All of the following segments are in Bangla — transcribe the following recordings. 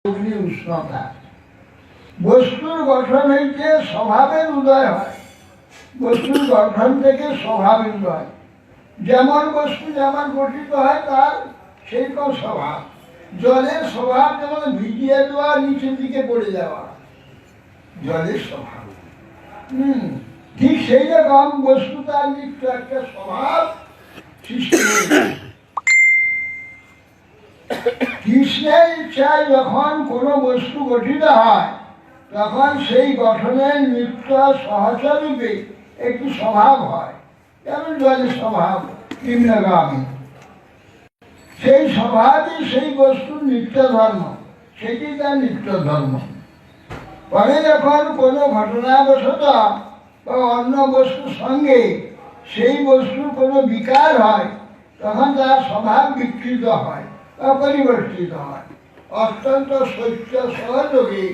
অগ্নি উষ্ণতা বস্তুর গঠন হইতে স্বভাবের উদয় হয়। বস্তুর গঠন থেকে স্বভাবের উদয়, যেমন বস্তু যেমন গঠিত হয় তার সেইরকম স্বভাব। জলের স্বভাব যেমন ভিজিয়ে দেওয়া, নিচের দিকে পড়ে যাওয়া, জলের স্বভাব। ঠিক সেই রকম বস্তু তার নিত্য একটা স্বভাব সৃষ্টি হয়েছে। কৃষ্ণের ইচ্ছায় যখন কোনো বস্তু গঠিত হয় তখন সেই গঠনের নিত্য সহচরূপে একটি স্বভাব হয়, যেমন জলের স্বভাব নিম্নগামী। সেই স্বভাবই সেই বস্তুর নিত্য ধর্ম, সেটি তার নিত্য ধর্ম। পরে যখন কোনো ঘটনাবশত বা অন্য বস্তুর সঙ্গে সেই বস্তুর কোনো বিকার হয় তখন তার স্বভাব বিকৃত হয় বা পরিবর্তিত হয়। অত্যন্ত সত্য সহযোগী,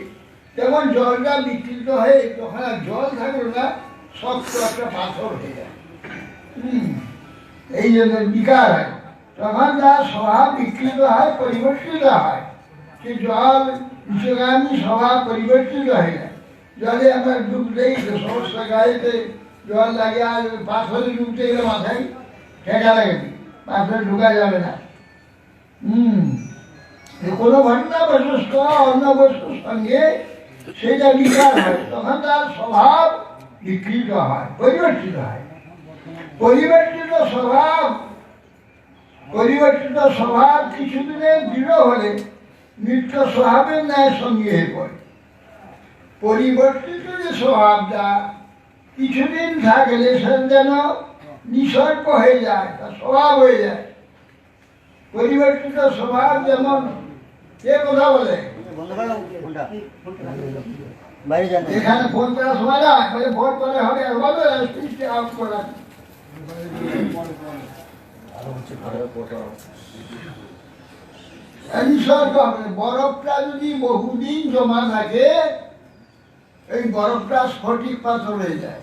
যেমন জলটা বিকৃত হয়ে তখন আর জল থাকলো না, শক্ত একটা পাথর হয়ে যায়। এই জন্য বিকার হয়, তখন তার স্বভাব বিকৃত হয়, পরিবর্তিত হয়। সে জল নিচগামী স্বভাব পরিবর্তিত হয়ে যায়। জলে আমরা ডুব দেই, সমস্ত গায়েতে জল লাগে, আর পাথরে ডুবতে গেলে মাথায় ঠেকা লাগে, পাথরে ঢুকা যাবে না। কোনো ঘটনা বস্তু অন্য বস্তুর সঙ্গে সেটা বিকার হয়, তখন তার স্বভাব বিকৃত হয়, পরিবর্তিত হয়। পরিবর্তিত স্বভাব কিছুদিনের দৃঢ় হলে নিত্য স্বভাবের ন্যায় সঙ্গী হয়ে পড়ে। পরিবর্তিত যে স্বভাবটা কিছুদিন থাকলে সে যেন নিসর্গ হয়ে যায়, তার স্বভাব হয়ে যায়। পরিবর্তিত স্বভাব যেমন, কে কথা বলে এখানে ফোন করার সময় না, ফোন করে হবে বরফটা যদি বহুদিন জমা থাকে, এই বরফটা স্ফটিক পাথর হয়ে যায়।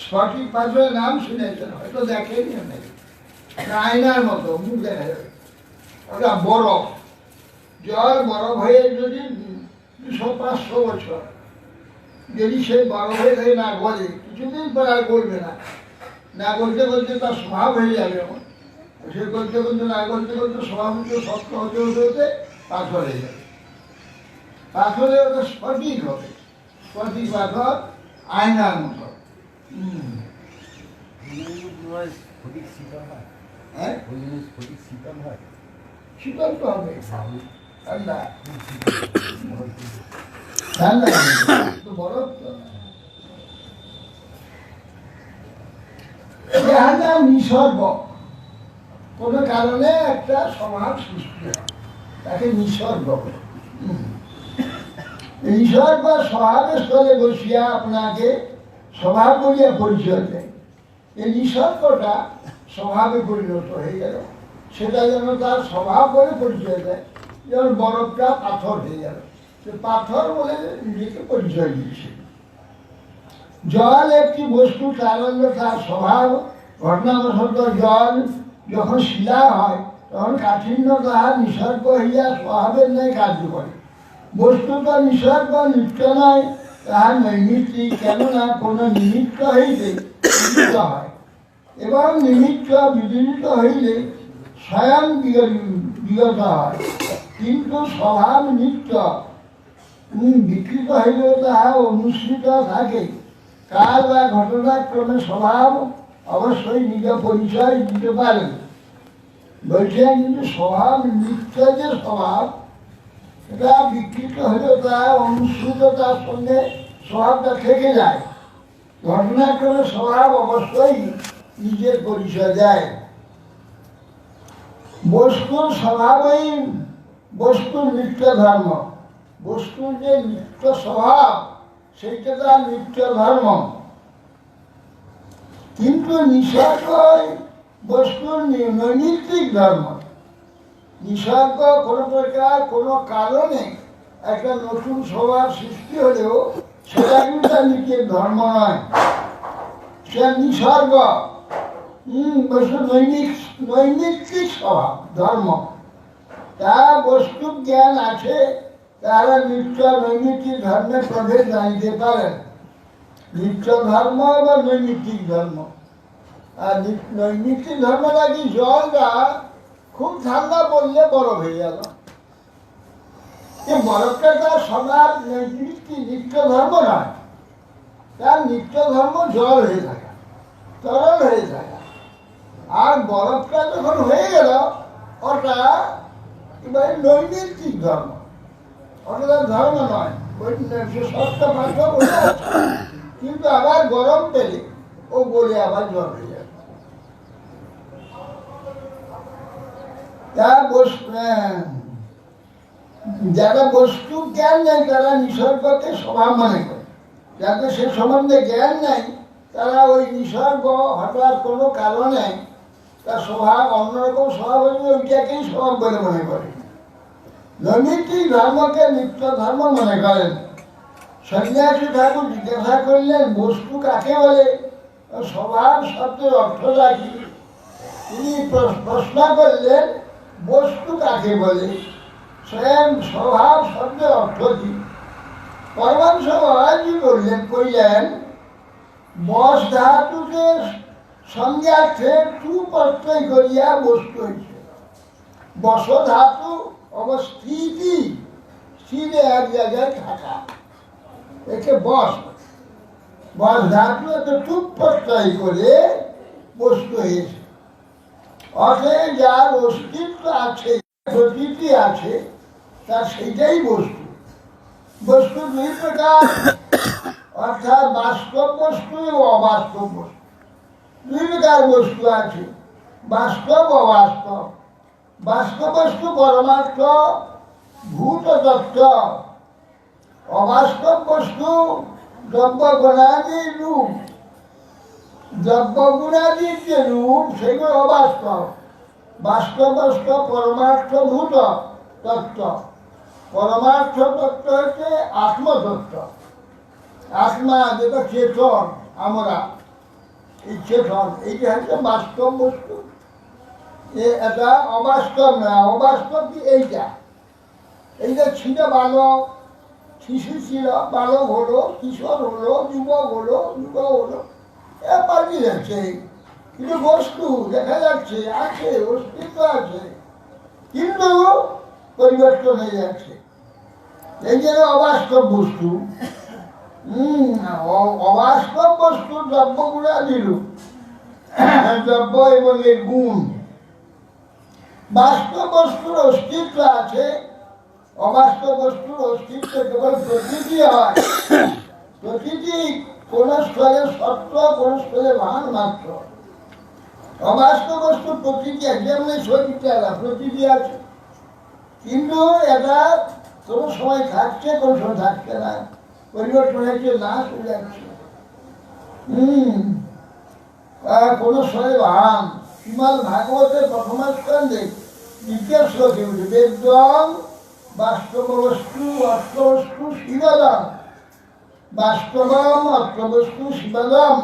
স্ফটিক পাথরের নাম শুনেছেন, হয়তো দেখেনি অনেকে। আয়নার মতো মুখ দেখা যাবে, ওটা বরফ। জল বরফ হয়ে যদি 200-500 বছর যদি সেই বরফ হয়ে থাকে না গলে, কিছুদিন পর আর গলবে না। না গলতে গলতে তার স্বভাব হয়ে যাবে। সে গলতে গলতে না গলতে গলতে স্বভাব হতে শক্ত হতে হতে হতে পাথর হয়ে যাবে। পাথরে ওটা স্ফটিক হবে, স্ফটিক পাথর আয়নার মতো। শীতল তো হবে, ঠান্ডা ঠান্ডা তো বরফ তো। নিসর্গ কোনো কারণে একটা স্বভাব সৃষ্টি হয়, তাকে নিসর্গ। নিসর্গ স্বভাবের স্থলে বসিয়া আপনাকে স্বভাব বলিয়া পরিচয় দেয়। এই নিসর্গটা স্বভাবে পরিণত হয়ে গেল, সেটা যেন তার স্বভাব বলে পরিচয় দেয়। যেমন বরফটা পাথর হয়ে গেল, পাথর বলে নিজেকে পরিচয় দিয়েছে। জল একটি বস্তু, কারণ তার স্বভাব। ঘটনাবশত জল যখন শিলা হয় তখন কাঠিন্য তাহার নিসর্গ হইয়া স্বভাবের ন্যায় কার্য করে। বস্তুত নিসর্গ নিত্য নয়, তাহার নৈমিত্তিক, কেননা কোনো নিমিত্ত হইলে বিদিত হয়, এবং নিমিত্ত বিদিত হইলে স্বয়ং বিগত হয়। কিন্তু স্বভাব নিত্য, বিকৃত হইলেও তাহা অনুসৃত থাকে। কাল বা ঘটনাক্রমে স্বভাব অবশ্যই নিজ পরিচয় দিতে পারেন। বলছেন কিন্তু স্বভাব নিত্য যে স্বভাব, এটা বিকৃত হলেও তা অনুসৃত, তার সঙ্গে স্বভাবটা থেকে যায়। ঘটনাক্রমে স্বভাব অবশ্যই নিজের পরিচয় দেয়। বস্তুর স্বভাবই বস্তুর নিত্য ধর্ম। বস্তুর যে নিত্য স্বভাব, সেইটা তার নিত্য ধর্ম। কিন্তু নিসর্গ বস্তুর নৈমিত্তিক ধর্ম। নিসর্গ কোনো প্রকার কোনো কারণে একটা নতুন স্বভাব সৃষ্টি হলেও সেটা কিন্তু তার নিজের ধর্ম নয়, সে নিসর্গ বস্তু নৈমিত্তিক স্বভাব, ধর্ম। তা বস্তু জ্ঞান আছে, তারা নিত্য নৈমিত্তিক ধর্মের প্রভেদ জানিতে পারেন। নিত্য ধর্ম বা নৈমিত্তিক ধর্ম। আর নৈমিত্তিক ধর্ম নাকি জলটা খুব ঠান্ডা পড়লে বরফ হয়ে গেল। বরফটা তার স্বভাব নিত্য ধর্ম নয়, তার নিত্য ধর্ম জল হয়ে থাকা, তরল হয়ে থাকা। আর বরফটা যখন হয়ে গেল ওটা এবারে নৈমিত্তিক ধর্ম, ওটা তার ধর্ম নয়। ওই সত্য পাঠ্য বলে আছে, কিন্তু আবার গরম পেলে ও বলে আবার জল হয়ে যাবে। যারা বস্তু জ্ঞান নেই তারা নিসর্গকে স্বভাব মনে করে, যাদের সে সম্বন্ধে জ্ঞান নেই তারা ওই নিসর্গ হঠাৎ কোনো কারণে তার স্বভাব অন্যরকম স্বভাব হলে ওইটাকেই স্বভাব বলে মনে করে। নৈমিত্তিক ধর্মকে নিত্য ধর্ম মনে করেন। সন্ন্যাসী ঠাকুর জিজ্ঞাসা করলেন বস্তু কাকে বলে, স্বভাব শব্দের অর্থটা কি? তিনি প্রশ্ন করলেন বস্তু কাকে বলে, স্বয়ং স্বভাব শব্দের অর্থ কি? পরমাংশ মহারাজি কইলেন বস ধাতুকে সংজ্ঞার্থে টু প্রত্যয় করিয়া বস্তু হয়েছে। বস ধাতু অবস্থিতি, স্থিরে এক জায়গায় থাকা, একে বস। বস ধাতু এত টু প্রত্যয় করে বস্তু হয়েছে। অতএব যার অস্তিত্ব আছে, প্রকৃতি আছে, তার সেইটাই বস্তু। বস্তু দুই প্রকার, অর্থাৎ বাস্তব বস্তু ও অবাস্তব বস্তু। দুই প্রকার বস্তু আছে, বাস্তব অবাস্তব। বাস্তব বস্তু পরমার্থ ভূত তত্ত্ব, অবাস্তব বস্তু দ্রব্য গুণাদির রূপ। দ্রব্য গুণাদির যে রূপ সেগুলো অবাস্তব। বাস্তব বস্তু পরমার্থ ভূত তত্ত্ব। পরমার্থ তত্ত্ব হচ্ছে আত্মতত্ত্ব। আত্মা যেটা চেতন, আমরা এই চেতন, এইটা হচ্ছে বাস্তব বস্তু। এটা অবাস্তব না। অবাস্তব কি? এইটা ছিল বালক, শিশু ছিল, বালক হলো, কিশোর হলো, যুবক হলো, পাল্টে যাচ্ছে। কিন্তু বস্তু দেখা যাচ্ছে, আছে, অস্তিত্ব আছে, কিন্তু পরিবর্তন হয়ে যাচ্ছে। এই যে অবাস্তব বস্তু। অবাস্তব বস্তু দ্রব্যগুলা দিল, দ্রব্য এবং এর গুণ। বাস্তব বস্তুর অস্তিত্ব আছে, অবাস্তব বস্তুর অস্তিত্ব কেবল প্রকৃতি হয়। প্রকৃতি কোন স্থলে সত্য, কোন স্থলে ভান মাত্র। অবাস্তব বস্তু প্রকৃতি যেমন শরীরটা প্রকৃতি আছে, কিন্তু এটা কোনো সময় থাকছে, কোনো সময় থাকছে না, পরিবর্তন হয়েছে, নাশ হয়ে যাচ্ছে। কোনো সময় ভান। শ্রীমদ ভাগবতের প্রথম স্কন্ধে দ্বিতীয় শ্লোকে উঠে বেদম বাস্তব বস্তু অর্থবস্তু শিবদম, বাস্তবম অর্থবস্তু শিবদম।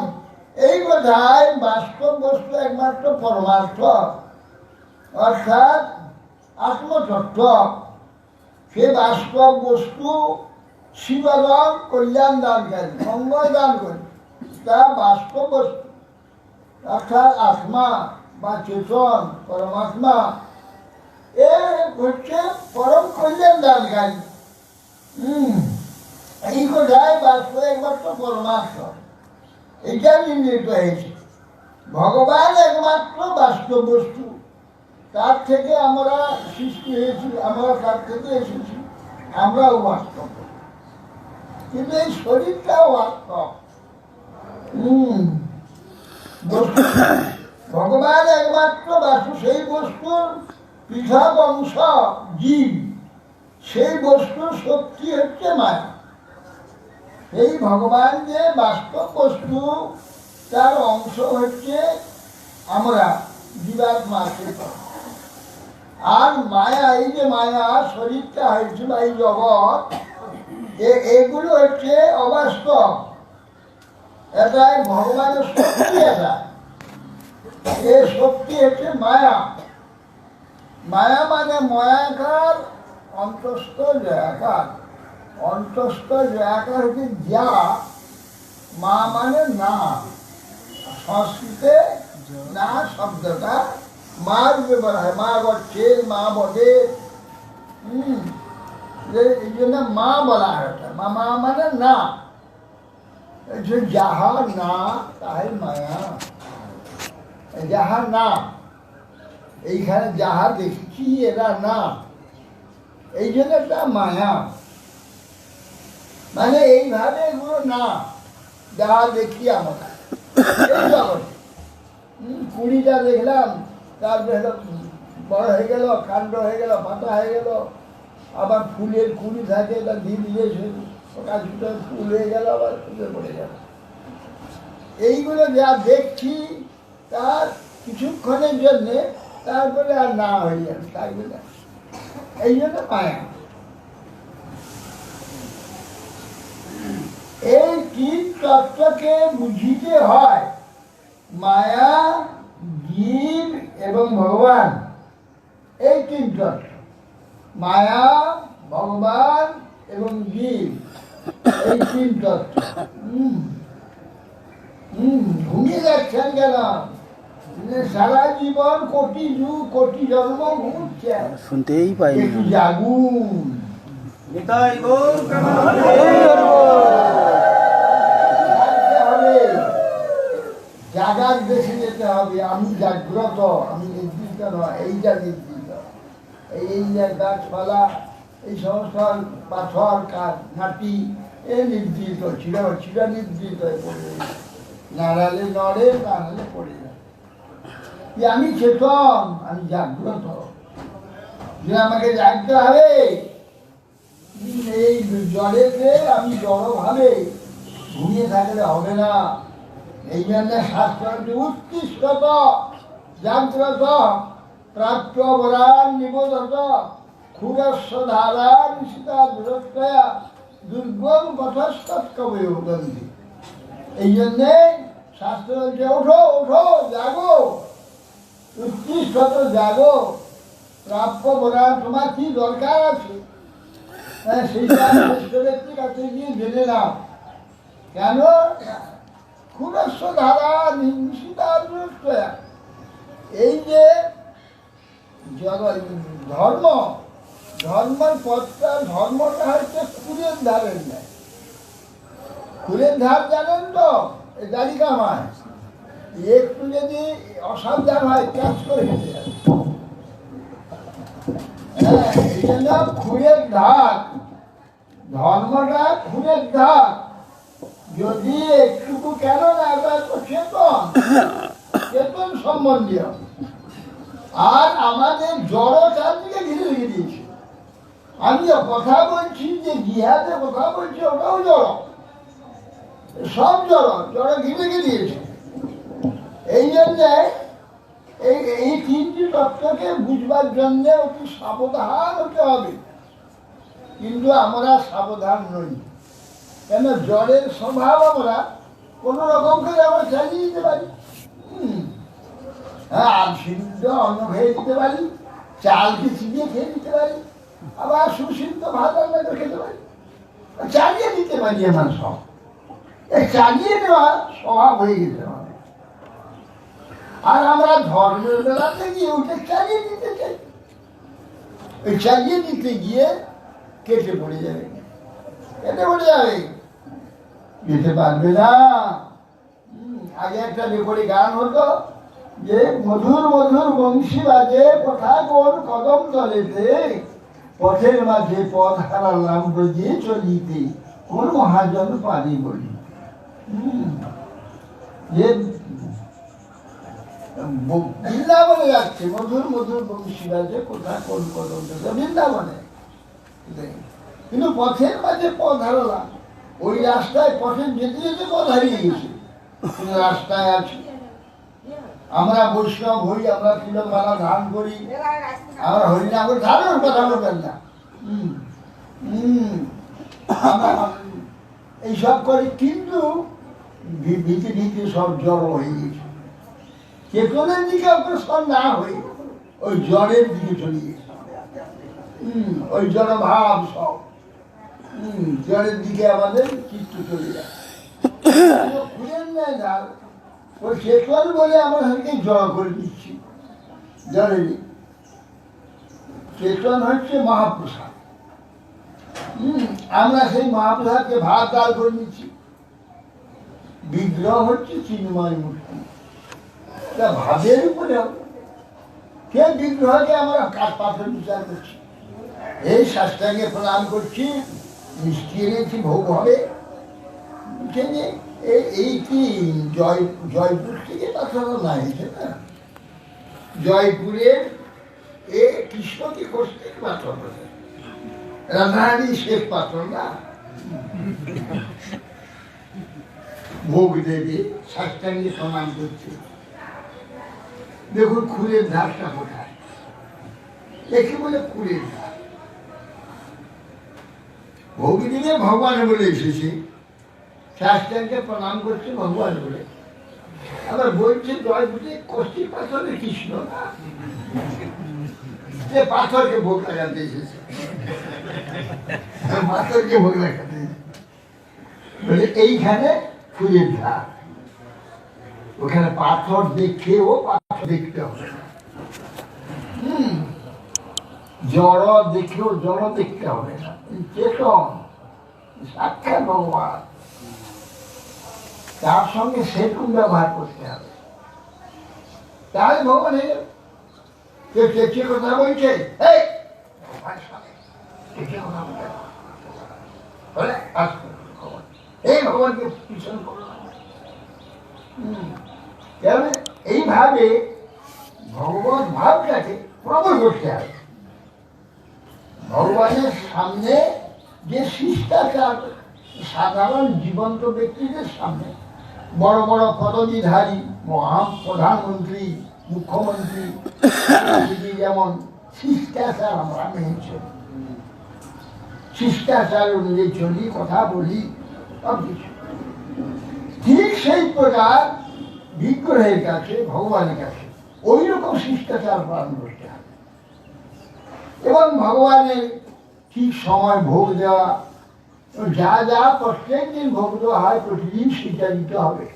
এই কথায় বাস্তব বস্তু একমাত্র পরমার্থ, অর্থাৎ আত্মতত্ত্ব। সে বাস্তব বস্তু শিবদম কল্যাণ দানকারী, মঙ্গল দান করে, তা বাস্তব বস্তু অর্থাৎ আত্মা বা চেতন, পরমাত্মা, এ হচ্ছে পরম কল্যাণ দানকারী। এই কথায় বাস্তব একমাত্র পরমাত্ম, এটা নির্ণীত হয়েছে। ভগবান একমাত্র বাস্তব বস্তু, তার থেকে আমরা সৃষ্টি হয়েছি, আমরা তার থেকে এসেছি, আমরাও বাস্তব। কিন্তু এই শরীরটাও বাস্তব। ভগবান একমাত্র বাস্তু, সেই বস্তুর পৃথক অংশ জীব, সেই বস্তুর শক্তি হচ্ছে মায়া। এই ভগবান যে বাস্তব বস্তু, তার অংশ হচ্ছে আমরা জীবাত্মা। আর মায়া, এই যে মায়া শরীরটা হয়েছে বা এই জগৎ, এগুলো হচ্ছে অবাস্তব। এটাই ভগবানের শক্তি। এটা এ শক্তি হচ্ছে মায়া। মায়া মানে ময়াকার, অন্তস্থ জয়াকার। অন্তস্থ জয়াকার হচ্ছে যা, মা মানে না। সংস্কৃতে না শব্দটা মার ব্যবহার হয়, মা বটছে, মা বটে। এই জন্য মা বলা হয়। মা মা মানে না, যাহা না তাহাই মায়া। যাহা না, এইখানে যাহা দেখছি এরা না, এই জন্য একটা মায়া। মানে এইভাবে এগুলো না, যাহা দেখি আমরা এই জগৎ। কুড়িটা দেখলাম, তারপরে বড় হয়ে গেল, কাণ্ড হয়ে গেল, পাতা হয়ে গেল। আবার ফুলের কুড়ি থাকে, তা ধীরে ধীরে কাজটা ফুল হয়ে গেল, আবার ফুলে পড়ে গেল। এইগুলো যা দেখছি তার কিছুক্ষণের জন্যে, তারপরে আর না হয়ে যাবে, থাকবে না। এই জন্য মায়া। এই তিন তত্ত্বকে বুঝিতে হয়, মায়া, জীব এবং ভগবান। এই তিন তত্ত্ব, মায়া, ভগবান এবং জীব, এই তিন তত্ত্ব। ঘুমিয়ে যাচ্ছেন কেন? সারা জীবন কোটি যুগ কোটি জন্ম ঘুরছে, শুনতেই পাই একটু জাগুন। জাগার দেশে যেতে হবে। আমি জাগ্রত, আমি নির্দিষ্ট নয়, এইটা নির্দিষ্ট। এই যে গাছপালা, এই সমস্ত পাথর কাঠ মাটি, এ নির্দিষ্ট, চিরা নির্দিষ্ট হয়ে পড়ে, নাড়ালে নড়ে, নাড়ালে পড়ে যায়। আমি চেতন, আমি জাগ্রত, যে আমাকে জাগতে হবে। এই জড়েতে আমি জড়ভাবে ঘুমিয়ে থাকলে হবে না। এই জন্য শাস্ত্র উৎকৃষ্টত জাগ্রত প্রাপ্য বরান নিবোধত ক্ষুরস্ব ধারা নিশিতা দূরত্বয়া দুর্গম পথস্তৎকবয় গন্ধি। এই জন্যে শাস্ত্র বলছে, ওঠো ওঠো, জাগো, উৎকৃষ্টত জাগো। প্রাপ্য বরান, তোমার কি দরকার আছে সেইটা শ্রেষ্ঠ ব্যক্তির কাছে গিয়ে জেনে নাও। কেন? ক্ষুরস্ব ধারা নিশিতা দূরত্বয়া। এই যে ধর্ম, ধর্মের পথটা, ধর্মটা হচ্ছে খুরের ধারের নেয়। খুরের ধার জানেন তো, এই দাড়ি কামায়, একটু যদি অসাবধান হয় ক্যাচ করে খেতে যাবে। হ্যাঁ, এই জন্য খুরের ধার, ধর্মটা খুরের ধার। যদি একটুকু কেন না, এটা তো চেতন, চেতন সম্বন্ধীয়। আর আমাদের জড় চারদিকে ঘিরে রেখে দিয়েছে। আমি কথা বলছি, যে জিহাদে কথা বলছি, ওটাও জড়, সব জড়, জড় ঘিরে রেখে দিয়েছে। এই জন্যে এই তিনটি তত্ত্বকে বুঝবার জন্য অতি সাবধান হতে হবে। কিন্তু আমরা সাবধান নই। কেন? জড়ের স্বভাব আমরা কোন রকম করে আমরা চালিয়ে দিতে পারি। হ্যাঁ, সিদ্ধ অন্ন খেয়ে দিতে পারি, চালকে চিবিয়ে খেয়ে দিতে পারি, আবার সুসিদ্ধ ভাত রান্না করে খেতে পারি, চালিয়ে দিতে পারি। আমার সব এই চালিয়ে দেওয়া স্বভাব হয়ে গেছে আমাদের। আর আমরা ধর্মের বেলাতে গিয়ে ওটা চালিয়ে দিতে চাই। ওই চালিয়ে দিতে গিয়ে কেটে পড়ে যাবে, কেটে পড়ে যাবে, যেতে পারবে না। আগে একটা রেকর্ডে গান হতো যে মধুর মধুর বংশী বাজে কথা কোন কদম তলেতে, পথের মাঝে পথ হারালাম ব্রজে চলিতে, কোন মহাজন পারি বলি। যে বৃন্দাবনে যাচ্ছে, মধুর মধুর বংশী বাজে কথা কোন কদম তলে, বৃন্দাবনে। কিন্তু পথের মাঝে পথ হারালাম, ওই রাস্তায় পথে যেতে যেতে পথ হারিয়ে গেছে, রাস্তায় আছে। আমরা বৈষ্ণব হই, আমরা তিলমালা ধারণ করি, আমরা হরিনাম করে, ধারণের কথা বলবেন না, এইসব করি। কিন্তু ভিতরে ভিতরে সব জড় হয়ে গেছে। চেতনের দিকে অগ্রসর না হয়ে ওই জড়ের দিকে চলে গেছে। ওই জড় ভাব সব জড়ের দিকে আমাদের চিত্ত চলে যায়। খুঁজেন নাই না ওই চেতন বলে আমরা সেটাকে জড় করে দিচ্ছি। জড়ের চেতন হচ্ছে মহাপ্রসাদ। আমরা সেই মহাপ্রসাদকে ভাগ ডাল করে নিচ্ছি। বিগ্রহ হচ্ছে চিন্ময় মূর্তি, ভাবের উপরে সে বিগ্রহকে আমরা কাঠ পাথর বিচার করছি। এই শাস্ত্রাঙ্গে প্রণাম করছি, মিষ্টি এনেছি ভোগ হবে। এই কি জয়পুর থেকে পাঠানো না হয়েছে না? জয়পুরের এ কৃষ্ণকে করতে পাথর রাধারানী শেষ পাথর না, ভোগ দেবে শাস্ত্রাঙ্গে প্রণাম করছে। দেখুন খুরের ধারটা কোথায়, একে বলে খুরের ধার। ভোগ দিলে ভগবান বলে এসেছে, শাস্ত্রাঙ্গে প্রণাম করছে ভগবান বলে। আবার বলছে জয়পুরে কষ্টি পাথরের কৃষ্ণ না, যে পাথরকে ভোগ লাগাতে এসেছে, পাথরকে ভোগ লাগাতে বলে এইখানে ফুলের ধার। ওখানে পাথর দেখেও পাথর দেখতে হবে, জড় দেখেও জড় দেখতে হবে না। চেতন সাক্ষাৎ ভগবান, তার সঙ্গে সেটুন ব্যবহার করতে হবে। তাহলে ভগবান কেউ চেঁচিয়ে কথা বলছে, এই ভগবানকে পিছন করো। এইভাবে ভগবত ভাবটাকে প্রবল করতে হবে। ভগবানের সামনে যে শিষ্টাচার সাধারণ জীবন্ত ব্যক্তিদের সামনে, বড় বড় পদবীধারী প্রধানমন্ত্রী, মুখ্যমন্ত্রী, যেমন শিষ্টাচার আমরা মেনে চলি, শিষ্টাচার অনুযায়ী চলি, কথা বলি, সব কিছু ঠিক সেই প্রকার বিগ্রহের কাছে, ভগবানের কাছে ওই রকম শিষ্টাচার পালন করতে হবে। এবং ভগবানের ঠিক সময় ভোগ দেওয়া, যা যা প্রত্যেক দিন ভোগ দেওয়া হয় প্রতিদিন সেটা দিতে হবে।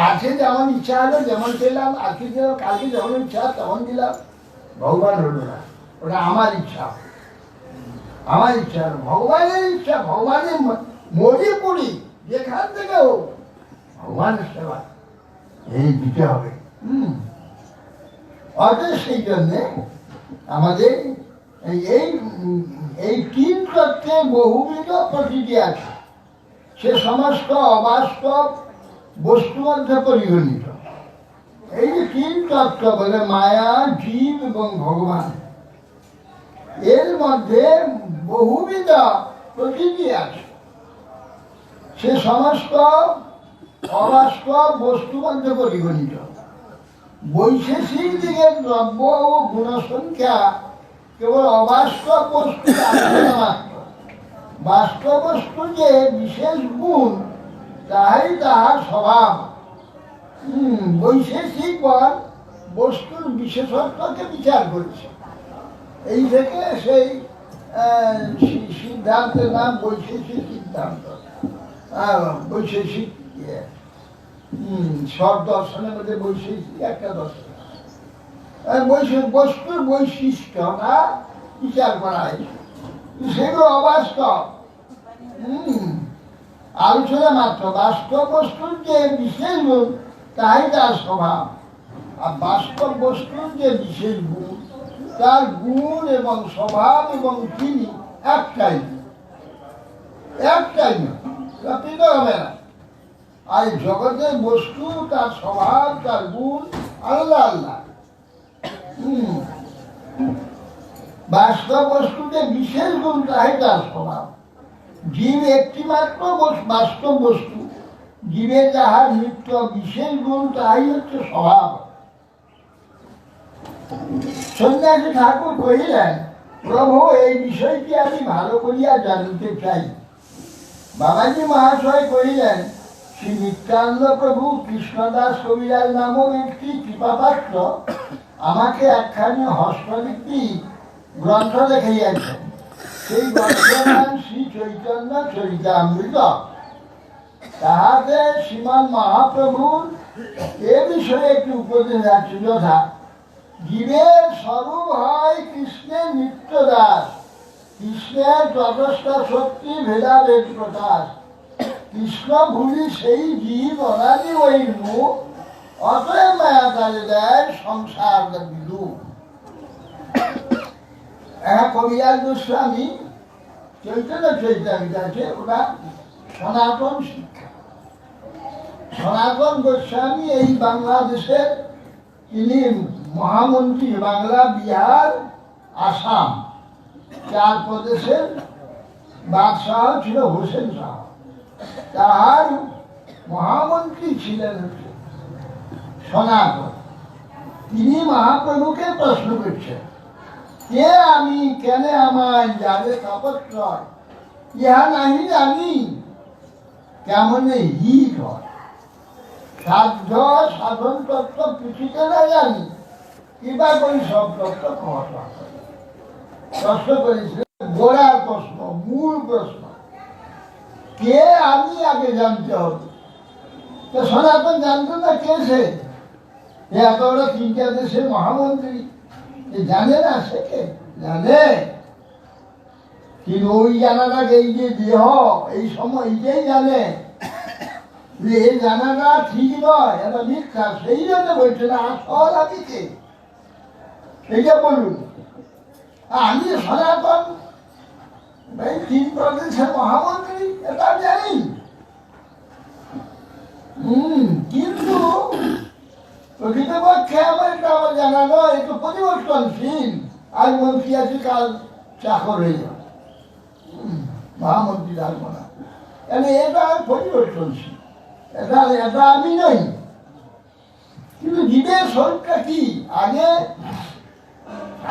আজকে যেমন ইচ্ছা হলো যেমন পেলাম, আজকে দিলাম, কালকে যেমন ইচ্ছা তেমন দিলাম, ভগবান হলো না, ওটা আমার ইচ্ছা, আমার ইচ্ছা হলো ভগবানের ইচ্ছা। ভগবানের মরে পড়ি যেখান থেকে হোক ভগবানের সেবা এই দিতে হবে। অতএব সেই জন্যে আমাদের এই তিন তত্ত্বে বহুবিধ প্রকৃতি আছে, সে সমস্ত অবাস্তব বস্তু মধ্যে পরিগণিত। এই যে তিন তত্ত্ব বলে মায়া, জীব এবং ভগবান, এর মধ্যে বহুবিধ প্রকৃতি আছে, সে সমস্ত অবাস্তব বস্তু মধ্যে পরিগণিত। বৈশেষিক দিকে দ্রব্য ও গুণসংখ্যা কেবল অবাস্তব বস্তু মাত্র। বাস্তব বস্তু যে বিশেষ গুণ, তাহাই তাহার স্বভাব। বৈশেষিক বস্তুর বিশেষত্বকে বিচার করেছে। এই থেকে সেই সিদ্ধান্তের নাম বৈশেষিক সিদ্ধান্ত। বৈশেষিক সব দর্শনের মধ্যে বৈশেষিক একটা দর্শন, বস্তুর বৈশিষ্ট্যটা বিচার করা হয়েছে, সেগুলো অবাস্তব আলোচনা মাত্র। বাস্তব বস্তুর যে বিশেষ গুণ তাই তার স্বভাব, আর বাস্তব বস্তুর যে বিশেষ গুণ তার গুণ এবং স্বভাব এবং তিনি একটাই, একটাই না, হবে না। আর জগতের বস্তু তার স্বভাব, তার গুণ আল্লাহ আল্লাহ। বাস্তব বস্তুতে বিশেষ গুণ তাই তার স্বভাব। জীব একটি মাত্র বাস্তব বস্তু, জীবে যাহার নিত্য বিশেষ গুণ তাই হচ্ছে স্বভাব। সন্ন্যাসী ঠাকুর কহিলেন, প্রভু এই বিষয়টি আমি ভালো করিয়া জানিতে চাই। বাবাজি মহাশয় কহিলেন, শ্রী নিত্যানন্দ প্রভু কৃষ্ণদাস কবিরাজ নামক একটি কৃপাপাত্র আমাকে একখানি হস্তলিপি গ্রন্থ দেখাইয়াছেন। সেই গ্রন্থের নাম শ্রী চৈতন্য চরিতামৃত। তাহাতে শ্রীমান মহাপ্রভুর এ বিষয়ে একটি উপদেশ আছে, যথা জীবের স্বরূপ হয় কৃষ্ণের নিত্য দাস, কৃষ্ণের তটস্থ শক্তি ভেদাভেদ প্রকাশ, কৃষ্ণ ভুলি সেই জীব অনাদি ওই মুখ, অতএব মায়া তালে দেয় সংসার বিদু। কবিরাজ গোস্বামী চৈতন্য চৈতামৃত আছে, ওটা সনাতন শিক্ষা। সনাতন গোস্বামী এই বাংলাদেশের, তিনি মহামন্ত্রী, বাংলা, বিহার, আসাম, 4 প্রদেশের বাদশাহ ছিল হোসেন শাহ। তাহার মহামন্ত্রী ছিলেন সনাতন। তিনি মহাপ্রভুকে প্রশ্ন করছেন, কে আমি, কেন আমায় যাবে তপস্বর, ইহা নাহি জানি কেমনে হিত হয়, সাধ্য সাধন তত্ত্ব কিছুতে না জানি, কিবা করি সব তত্ত্ব কহতা। প্রশ্ন করেছিল, গোড়ার প্রশ্ন, মূল প্রশ্ন, কে আমি আগে জানতে হবে। তো সনাতন জানতো না কে সে, এত বড় 3টা দেশের মহামন্ত্রী, জানে না সে কে? জানে, কিন্তু ওই জানাটাকে, এই যে দেহ এই সময় এইটাই জানে, এই জানাটা ঠিক নয়, এটা মিথ্যা। সেই জন্য বলছে না আসল আমি কে, এইটা বলুন। আমি সনাতন, 3 প্রদেশের মহামন্ত্রী, এটা জানি। কিন্তু প্রকৃতপক্ষে আমার এটা আমার জানা নয়, একটু পরিবর্তনশীল। আজ মন্ত্রী আছে, কাল চাকর হয়ে যাবে, মহামন্ত্রী থাকবো না। এটা পরিবর্তনশীল, এটা এটা আমি নই। কিন্তু জীবের স্বরূপটা কি, আগে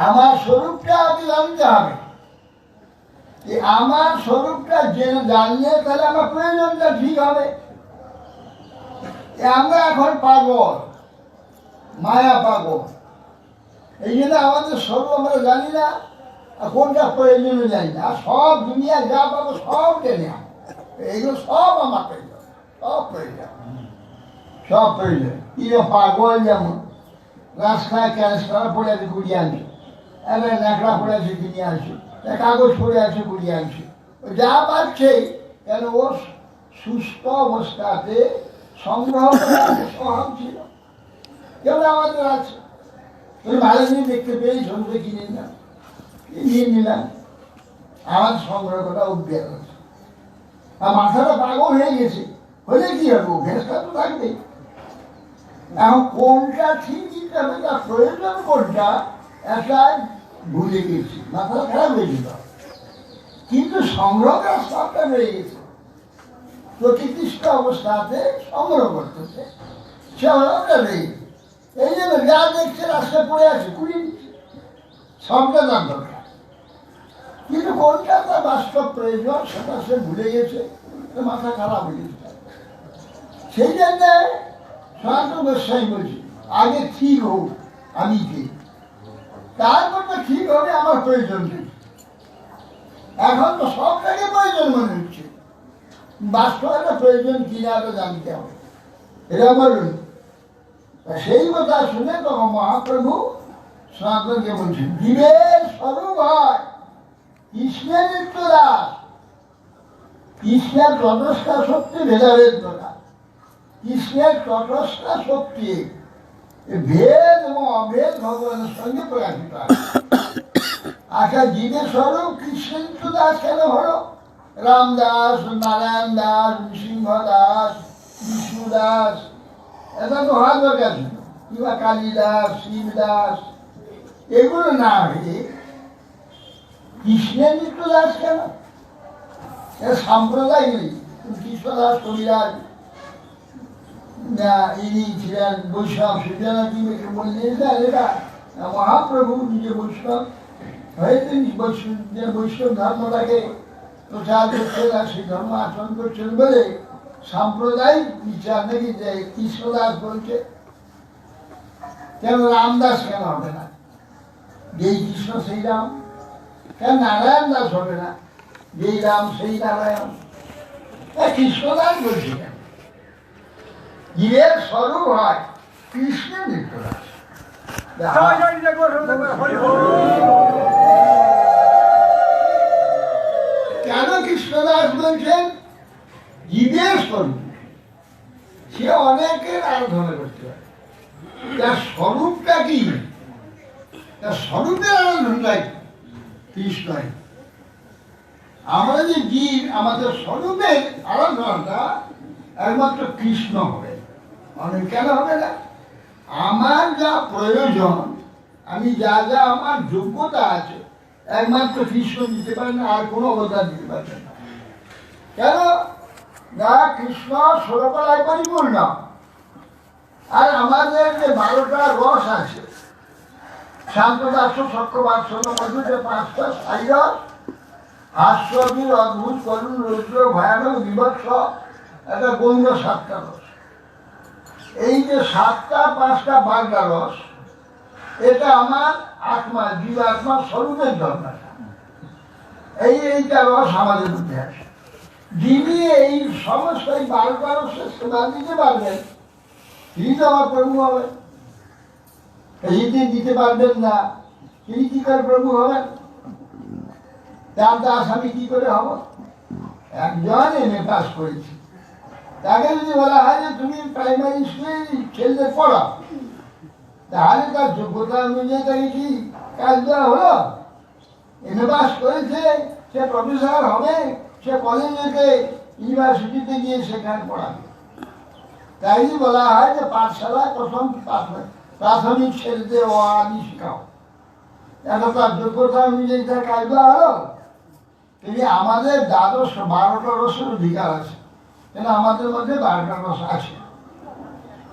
আমার স্বরূপটা আগে জানতে হবে। আমার স্বরূপটা জেনে জানলে তাহলে আমার প্রয়োজনটা ঠিক হবে। আমরা এখন পাগল, মায়া পাগল, এই জন্য আমাদের স্বরূপ আমরা জানি না, কোনটা প্রয়োজনও জানি না। আর সব দুনিয়া যা পাবো সব জেনে, এইগুলো সব আমার প্রয়োজন, সব প্রয়োজন, সব প্রয়োজন। পাগল যেমন রাস্তায় ক্যান্সার পড়ে আছে, কুড়িয়ে আনছে, একটা ন্যাকড়া পড়ে আছে, কিনে আনছে, কাগজ পড়ে আছে, কুড়িয়ে আনছে, যা পাচ্ছে। কেন ও সুস্থ অবস্থাতে সংগ্রহ করার স্বভাব ছিল। কেন আমাদের আছে, ওই ভালো জিনিস দেখতে পেয়ে সন্ধ্যে কিনে নিলাম, নিয়ে নিলাম, আমার সংগ্রহ করা অভ্যাস আছে। আর মাথাটা পাগল হয়ে গেছে, হলে কি হবে, অভ্যাসটা তো থাকবে। এখন কোনটা ঠিক দিতে হবে, তার প্রয়োজন কোনটা, এটা ভুলে গেছি, মাথা খারাপ হয়ে যেত। কিন্তু সংগ্রহ করার সবটা রয়ে গেছে, প্রকৃতিষ্ঠ অবস্থাতে সংগ্রহ করতেছে, সে অনেকটা রয়ে গেছে। এই জন্য যা দেখছে রাস্তায় পড়ে আছে, কুড়িয়ে দিচ্ছে, সবটা তার দরকার। কিন্তু কোনটা তার বাস্তব প্রয়োজন সেটা সে ভুলে গেছে, মাথা খারাপ হয়ে গেছে। সেই জন্য সনাতন গোস্বামী বলছি, আগে ঠিক হোক আমি কে, তারপর তো ঠিক হবে আমার প্রয়োজন কি। এখন তো সবটাকে প্রয়োজন মনে হচ্ছে, বাস্তব একটা প্রয়োজন কিনা তো জানতে হবে, এটা বলুন। সেই কথা শুনে তখন মহাপ্রভু সনাতনকে বলছেন, জীবের স্বরূপ হয় কৃষ্ণের নিত্য দাস, কৃষ্ণের তটস্থ শক্তি ভেদাভেদ প্রকাশ। কৃষ্ণের তটস্থ শক্তি ভেদ এবং অভেদ ভগবানের সঙ্গে প্রকাশিত হয়। আচ্ছা, জীবের স্বরূপ কৃষ্ণের নিত্য দাস কেন হলো? রামদাস, নারায়ণ দাস, নৃসিংহ দাস, বিষ্ণু দাস, এটা তো হওয়ার দরকার ছিল, কিংবা কালিদাস, শিবদাস, এগুলো না হয়ে কৃষ্ণের নিত্য দাস কেন? এটা সাম্প্রদায়িক নেই। কৃষ্ণদাস কবিরাজ ইনি ছিলেন বৈষ্ণব, সেটা বললেন না, এটা মহাপ্রভু নিজে বৈষ্ণব হয়ে তিনি বৈষ্ণব ধর্মটাকে প্রচার করছেন আর সেই ধর্ম আচরণ করছেন বলে সাম্প্রদায়িক বিচার নাকি যে কৃষ্ণদাস বলছে। কেন রামদাস কেন হবে না? যেই কৃষ্ণ সেই রাম। কেন নারায়ণ দাস হবে না? যেই রাম সেই নারায়ণ। কৃষ্ণদাস বলছি কেন? জীবের স্বরূপ হয় কৃষ্ণের নিত্যদাস। কেন কৃষ্ণদাস বলছেন? জীবের স্বরূপ সে অনেকের আরাধনা করতে পারে, তার স্বরূপটা কি? তার স্বরূপের আরাধনাটাই কৃষ্ণই। আমরা যে জীব, আমাদের স্বরূপের আরাধনাটা একমাত্র কৃষ্ণ হবে। অনেক কেন হবে না? আমার যা প্রয়োজন, আমি যা যা আমার যোগ্যতা আছে, একমাত্র কৃষ্ণ দিতে পারেন, আর কোনো অবদান দিতে পারবেন না। কেন না? কৃষ্ণ ষোলকলায় পরিপূর্ণ। আর আমাদের যে 12টা রস আছে, শান্ত দাস্য সক্ষ বাৎসল্য মধু, যে 5টা স্থায়ী রস, হাস্যবীর অদ্ভুত করুণ রৌদ্র ভয়ানক বিভৎস, একটা গৌণ 7টা রস। এই যে 7টা 5টা 12টা রস, এটা আমার আত্মা, জীবাত্মার স্বরূপের জন্মাটা। এইটা রস আমাদের মধ্যে আছে। যিনি এই সমস্ত 12টা রসের সেবা দিতে পারবেন, তিনি তো আমার প্রভু হবেন। যদি দিতে পারবেন না, তিনি কি করে প্রভু হবেন? তার দাস আমি কি করে হব? একজন এমএ পাস করেছি, তাকে যদি বলা হয় যে তুমি প্রাইমারি স্কুলে ছেলেদের পড়াও, তাহলে তার যোগ্যতা অনুযায়ী তাকে কি কাজ দেওয়া হলো? এমএ পাস করেছে, সে প্রফেসর হবে, সে কলেজেতে ইউনিভার্সিটিতে গিয়ে সেখানে পড়াবে। তাই বলা হয় যে পাঠশালা প্রথম প্রাথমিক ছেলেদের ও আদি শেখাও। এখন তার যোগ্যতা অনুযায়ী তার কাজ দেওয়া হলো। তিনি আমাদের 12টা রসের অধিকার আছে, কেন আমাদের মধ্যে 12টা রস আছে।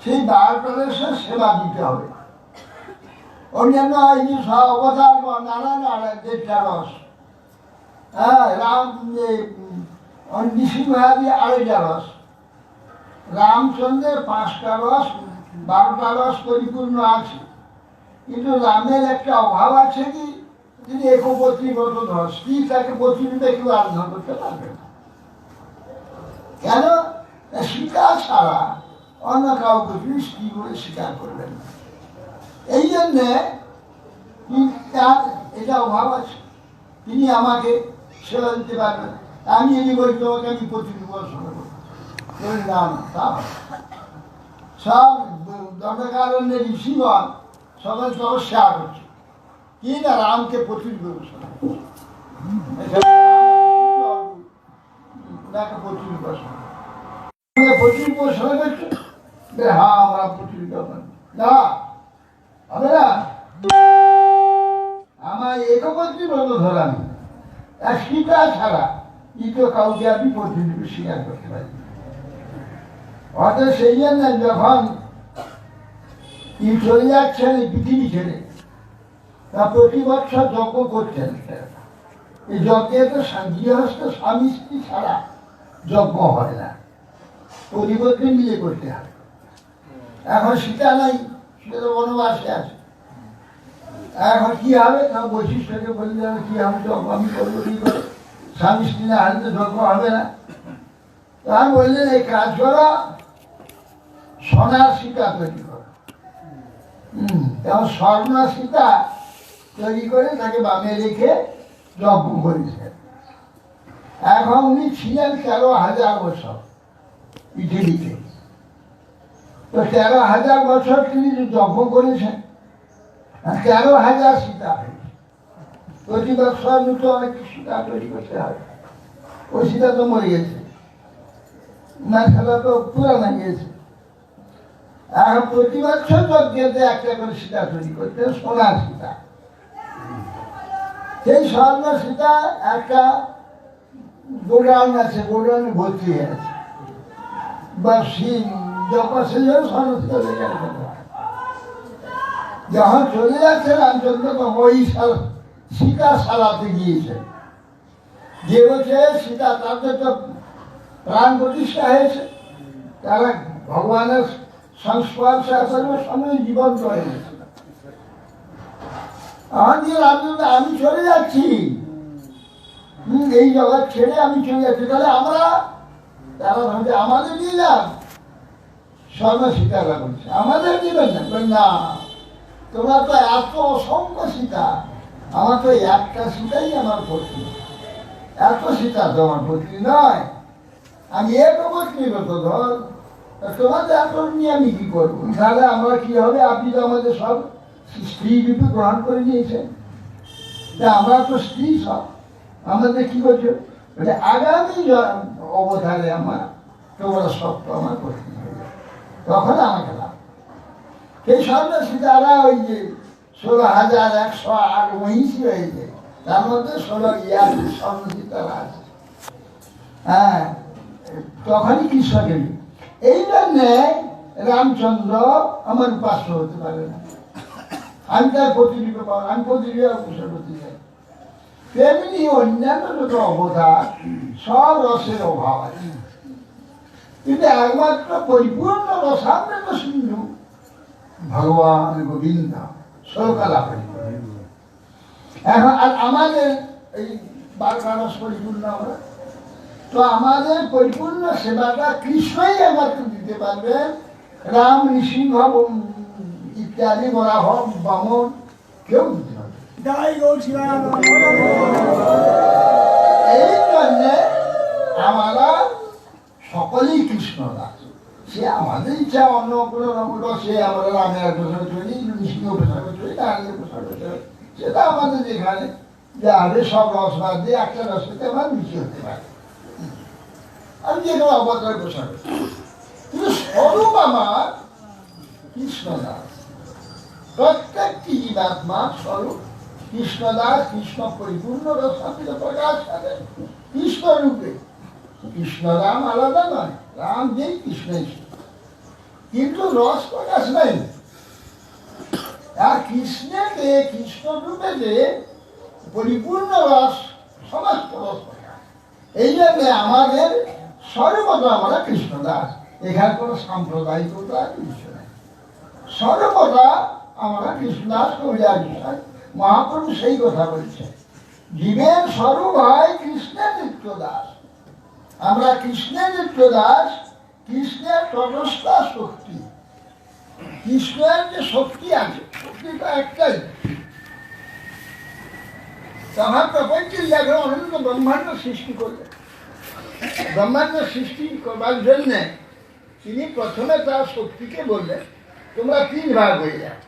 সেই 12টা রসের সেবা দিতে হবে। অন্যান্য অবতার নানা নানা 1.5টা রস, হ্যাঁ, রাম নৃসিংহাদি 2.5টা রস, রামচন্দ্রের 5টা রস, 12টা রস পরিপূর্ণ আছে। কিন্তু রামের একটা অভাব আছে কি? তিনি একপত্নী ব্রত ধর, স্ত্রী তাকে পত্নীতে কেউ আরাধনা করতে পারবে না। কেন? সীতা ছাড়া অন্য কাউকে তিনি স্ত্রী বলে স্বীকার করবেন না। এই জন্যে তার এটা অভাব আছে, তিনি আমাকে সেবা দিতে পারবেন। আমি যদি বলি তোমাকে আমি পত্নী উপাসনা করবো, না তা সব দণ্ডকারণ্যের ঋষিগণ সবাই তপস্যা করছে, কি না রামকে পত্নী উপাসনা করছে, পত্নী উপাসনা পত্নী উপাসনা করছে। হ্যাঁ, আমরা পত্নী না হবে না, আমার একপত্নী ব্রত ধরামি, আর সীতা ছাড়া দ্বিতীয় কাউকে আমি পত্নী স্বীকার করতে পারি। অর্থাৎ সেই জন্য যখন তিনি চলে যাচ্ছেন এই পৃথিবী ছেড়ে, তা প্রতি বছর যজ্ঞ করছেন। এই যজ্ঞে তো গৃহস্থ স্বামী স্ত্রী ছাড়া যজ্ঞ হয় না, পরিবর্তে মিলে করতে হয়। এখন সীতা নাই, সে তো বনবাসে আছে। এখন কি হবে? তা বৈশিষ্ট্যকে বললে কি হবে, যজ্ঞ আমি করবো কি করে? স্বামী স্ত্রী না হলে তো যজ্ঞ হবে না। তা বললেন এই কাজ করো, সোনার সীতা তৈরি করো। তেমন স্বর্ণ সীতা তৈরি করে তাকে বামে রেখে যজ্ঞ করেছে। এখন উনি ছিলেন 13,000 বছর পৃথিবীতে। তো 13,000 বছর তিনি যজ্ঞ করেছেন, 13,000 সীতা হয়েছে। প্রতি বছর দুটো অনেক সীতা তৈরি করতে হবে। ওই সীতা তো মরে গেছে না, সেটা তো পুরানো গিয়েছে। এখন প্রতি বছর যজ্ঞেতে একটা করে সীতা তৈরি করতে, সোনার সীতা। সেই স্বর্ণ সীতা একটা গোডাউন আছে, গোডাউনে ভর্তি হয়ে আছে, বা যখন সেই জন্য স্বর্ণ সীতা লেগে যখন চলে যাচ্ছে রামচন্দ্র, তখন ওই সীতা সালাতে গিয়েছে। যে বলছে সীতা, তাদের তো প্রাণ প্রতিষ্ঠা হয়েছে, তারা ভগবানের সংস্পর্শে আসার সময় জীবন্ত হয়ে গেছে। আমাদের রাজনীতি আমি চলে যাচ্ছি, এই জগৎ ছেড়ে আমি চলে যাচ্ছি, তাহলে আমরা তারা ভাবছে আমাদের নিয়ে যান। স্বর্ণ সীতারা বলছে আমাদের দিবেন না, না তোমরা তো এত অসংখ্য সীতা, আমার তো একটা সীতাই আমার পত্নী, এত সীতা তো আমার পত্নী নয়, আমি একটু পত্নী তো ধর, তোমাদের এত নিয়ে আমি কি করবো? তাহলে আমরা কি হবে? আপনি তো আমাদের সব স্ত্রী রূপে গ্রহণ করে নিয়েছেন, আমরা তো স্ত্রী সব, আমাদের কি করছো? আগামী অবতারে আমার তোমরা সব তো আমার পত্নী হবে, তখন আমাকে লাভ। সেই স্বর্ণ সীতারা ওই যে 16,108 মহিষী হয়েছে, তার মধ্যে 16 স্বর্ণ সীতারা আছে। হ্যাঁ, তখনই কৃষ্ণকে এই জন্যে রামচন্দ্র আমার উপাস্য হতে পারে না, আমি তার প্রতিরূপে পাবো, আমি প্রতিরূপে অগ্রসর হতে চাই। তেমনি অন্যান্য যত অবতার সব রসের অভাব আছে, কিন্তু একমাত্র পরিপূর্ণ রসামৃত সিন্ধু ভগবান গোবিন্দ সরকালা পরিপূর্ণ। এখন আর আমাদের এই 12 রস পরিপূর্ণ আমরা, তো আমাদের পরিপূর্ণ সেবাটা কৃষ্ণই একমাত্র দিতে পারবেন, রাম, নৃসিংহ ইত্যাদি বরাহ বামন কেউ দিতে পারবে। এই জন্যে আমরা সকলেই কৃষ্ণ দাস। সে আমাদের ইচ্ছা অন্য কোনো রসে আমরা রামের প্রসাদ চলি, নৃসিংহ প্রসাদ চলি, নারায়ণের প্রসাদ চলি, সেটা আমাদের যেখানে যে আগে সব রস বাদ দিয়ে একটা রসেতে আমরা মিশি হতে পারি, আমি যে কোনো অবতার প্রসাদ। কিন্তু স্বরূপ আমার কৃষ্ণদাস, প্রত্যেকটি জীবাত্মার স্বরূপ কৃষ্ণদাস, কৃষ্ণ পরিপূর্ণ রসামৃত প্রকাশ করেন কৃষ্ণ রূপে। কৃষ্ণ রাম আলাদা নয়, রাম যেই কৃষ্ণই, কিন্তু রস প্রকাশ নাই। আর কৃষ্ণকে কৃষ্ণ রূপে যে পরিপূর্ণ রস, সমস্ত রস প্রকাশ। এই জন্য আমাদের সর্বদা আমরা কৃষ্ণদাস, এখানে কোনো সাম্প্রদায়িকতা কিছু নেই, সর্বদা আমরা কৃষ্ণদাস কবিরাজ বিষয়। মহাপ্রভু সেই কথা বলছে, জীবের স্বরূপ হয় কৃষ্ণের নিত্য দাস। আমরা কৃষ্ণের নিত্য দাস, কৃষ্ণের তটস্থ শক্তি, কৃষ্ণের যে শক্তি আছে, শক্তিটা একটাই। তাহার প্রপঞ্চের জায়গায় অনন্ত ব্রহ্মাণ্ড সৃষ্টি করলেন। ব্রহ্মাণ্ড সৃষ্টি করবার জন্যে তিনি প্রথমে তার শক্তিকে বললেন তোমরা 3 ভাগ হয়ে যাও,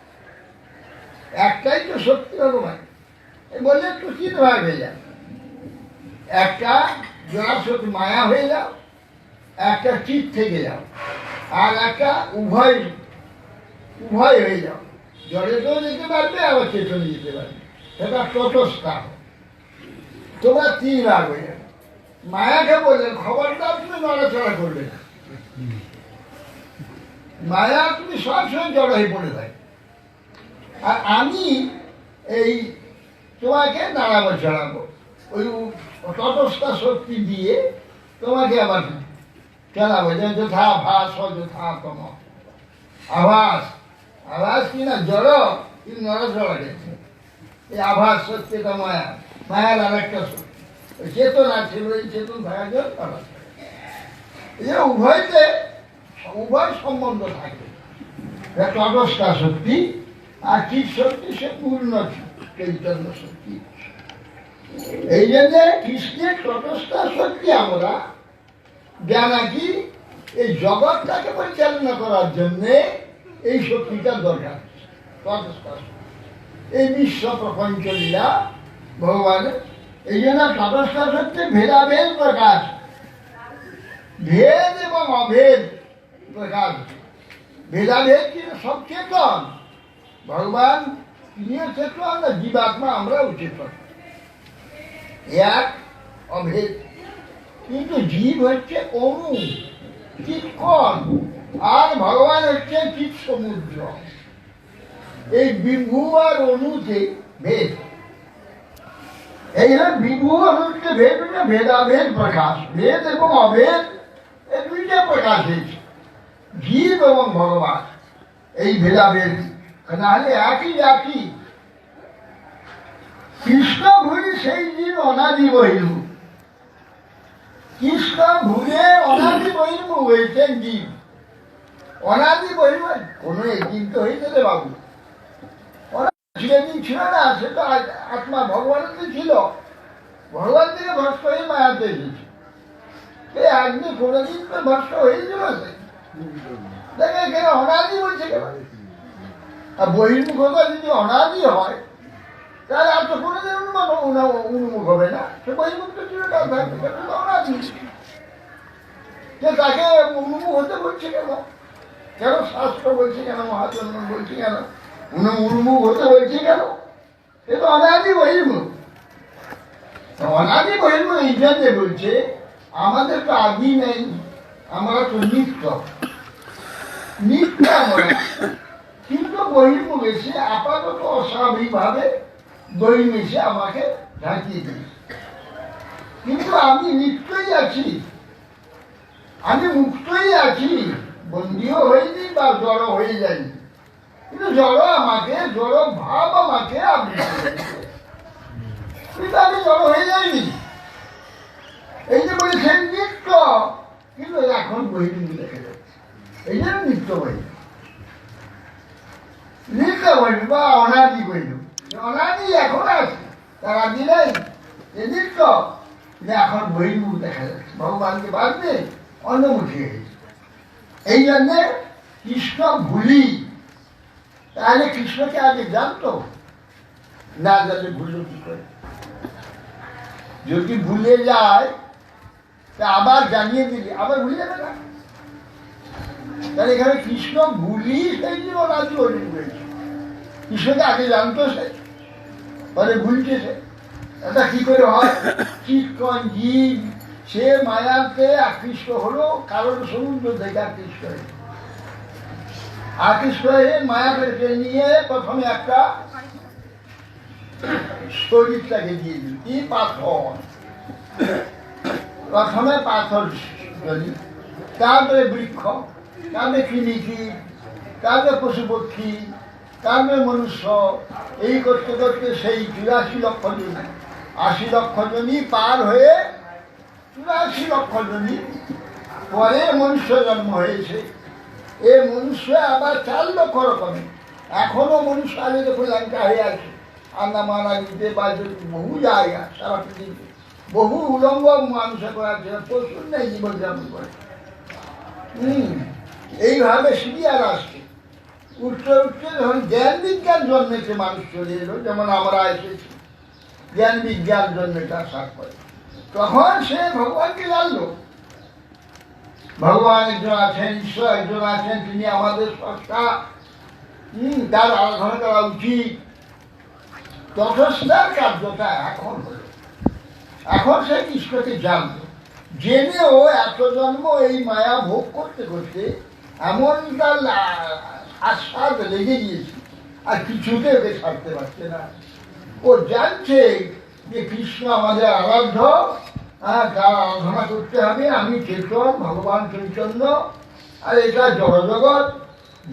একটাই তো শক্তি ভগবান, বললেন তো 3 ভাগ হয়ে যাও, একটা জড়াশক্তি মায়া হয়ে যাও, একটা চিৎ থেকে যাও, আর একটা উভয় হয়ে যাও, জড়েতেও যেতে পারবে আবার চেতনে যেতে পারবে, সেটা তটস্থ। তোমরা 3 ভাগ হয়ে যাবে। মায়াকে বললেন খবরদার তুমি নড়াচড়া করবে না, মায়া তুমি সবসময় জড় হয়ে পড়ে থাকে, আর আমি এই তোমাকে নাড়াবো চড়াবো, ওই তটস্থ শক্তি দিয়ে তোমাকে আবার চালাবো, যে যথা ভাস যথা তম। আভাস, আভাস কি না জড়, কিন্তু নড়াচড়া গেছে, এই আভাস সত্যিটা মায়া, মায়ার আর একটা শক্তি চেতনা ছিল, এই চেতন থাকার জন্য উভয় সম্বন্ধ থাকে। তটস্থ শক্তি আর চিৎ শক্তি, সে পূর্ণ চৈতন্য শক্তি। এই জন্য কৃষ্ণের তটস্থ শক্তি আমরা জানাকি এই জগৎটাকে পরিচালনা করার জন্যে এই শক্তিটার দরকার। তটস্থ এই বিশ্ব প্রপঞ্চ লীলা ভগবানের, এই জন্য তটস্থ শক্তি ভেদাভেদ প্রকাশ, ভেদ এবং অভেদ প্রকাশ। ভেদাভেদ কিন্তু সব চেতন, ভগবান তিনিও চেতন, জীবাত্মা আমরাও চেতন, এক অভেদ। কিন্তু জীব হচ্ছে অণু, চিৎকণ, আর ভগবান হচ্ছে চিৎ সমুদ্র। এই বিভু আর অণুতে ভেদ, এই বিভু অনুতে ভেদ, ভেদাভেদ প্রকাশ। ভেদ এবং অভেদ এই 2টা প্রকাশ হয়েছে, জীব এবং ভগবান। এই ভেদাভেদ নাহলে একই জাতি, কৃষ্ণ ভুলি সেই দিন অনাদি বহির্মুখ। কৃষ্ণ ভুলে অনাদি বহির্মুখ হয়েছেন জীব। অনাদি বহির্মুখ কোনো একদিন তো হয়েছে রে বাবু, সেদিন ছিল না, সে তো আত্মা ভগবানের ছিল, ভগবান থেকে ভস্ত হয়ে মায়াতে এসেছে। এই আজকে কোনোদিন তো ভস্ত হয়েছিল, দেখে এখানে অনাদি বলছে কেন? আর বহির্মুখতা যদি অনাদি হয় তাহলে আর তো কোনোদিন উন্মুখ হবে না, সে বহির্মুখ তো চিরকাল থাকবে, সেটা তো অনাদি। তাকে উন্মুখ হতে বলছে কেন? কেন শাস্ত্র বলছে কেন, মহাজন্ম বলছে কেন, উন্মুখ হতে বলছে কেন? সে তো অনাদি বহির্মুখ। অনাদি বহির্মুখ এই জন্যে বলছে আমাদের তো আদি নেই, আমরা তো নিত্য নিত্য আমরা, কিন্তু বহির্মুখ এসে আপাতত অস্বাভাবিকভাবে দই মিশে আমাকে ঢাকিয়ে দিয়েছে। কিন্তু আমি নিত্যই আছি, আমি মুক্তই আছি, বন্দিও হয়নি বা জড়ো হয়ে যায়নি, কিন্তু জড়ো আমাকে, জড়ো ভাব আমাকে আবৃত করেছে, কিন্তু আমি জড়ো হয়ে যাইনি। এই যে বলছেন নিত্য, কিন্তু এখন বহির্মুখ দেখা যাচ্ছে, এই জন্য নিত্য বহির্মুখ। নিত্য বহির্মুখ বা অনাদি বহির্মুখ, অনাদি এখন আছে, তার আদি নেই, নিত্য, এখন বহির্মুখ দেখা যাচ্ছে, ভগবানকে বাদ দিয়ে অন্যমুখী হয়েছে। এই জন্যে কৃষ্ণ ভুলি। তাহলে কৃষ্ণকে আগে জানতো না, জানলে ভুলল কি করে? যদি ভুলে যায় তা আবার জানিয়ে দিলি আবার ভুলে যাবে না। তাহলে এখানে কৃষ্ণ ভুলি সেই জন্য রাজি হয়েছে, কৃষ্ণকে আগে জানতো সে, পরে ভুলছে সে। এটা কি করে হয়? চিৎকন জীব সে মায়াতে আকৃষ্ট হলো, কারণ সমুদ্র থেকে আকৃষ্ট হয়ে, আকৃষ্ট হয়ে মায়াকে নিয়ে প্রথমে একটা শরীরটাকে দিয়ে দিল, কি পাথর, প্রথমে পাথর শরীর, তারপরে বৃক্ষ, তারপরে কৃমিকি, তারপরে পশু পক্ষী, তারপরে মনুষ্য, এই করতে করতে সেই 84 লক্ষ জন, 80 লক্ষ জনই পার হয়ে 84 লক্ষ জনই পরে মনুষ্য জন্ম হয়েছে। এই মনুষ্য আবার 4 লক্ষ রকমের, এখনো মনুষ্য আগে দেখুন লঙ্কা হয়ে আছে, আন্দামান দিতে বা বহু জায়গা সারা পৃথিবীতে বহু উলঙ্গ মানুষে করার জন্য প্রচুর নেই জীবনযাপন করে। এইভাবে সিরিয়াল আসছে, উঠতে উঠতে যখন জ্ঞান বিজ্ঞান জন্মেছে, মানুষ চলে এলো, যেমন আমরা এসেছি, জ্ঞান বিজ্ঞান জন্মেছে আসার পরে, তখন সে ভগবানকে জানলো। ভগবান একজন আছেন, ঈশ্বর একজন আছেন, তিনি আমাদের স্রষ্টা, তার আরাধনা করা উচিত। তথস্থার কার্যটা এখন হলো, এখন সে ঈশ্বরকে জানলো, জেনেও এত জন্ম এই মায়া ভোগ করতে করতে এমন তার আস্বাদ লেগে গিয়েছে, আর কিছুতে ওকে ছাড়তে পারছে না। ও জানছে যে কৃষ্ণ আমাদের আরাধ্য, তার আরাধনা করতে হবে, আমি চেতন, ভগবান চৈতন্য, আর এটা জড়জগৎ,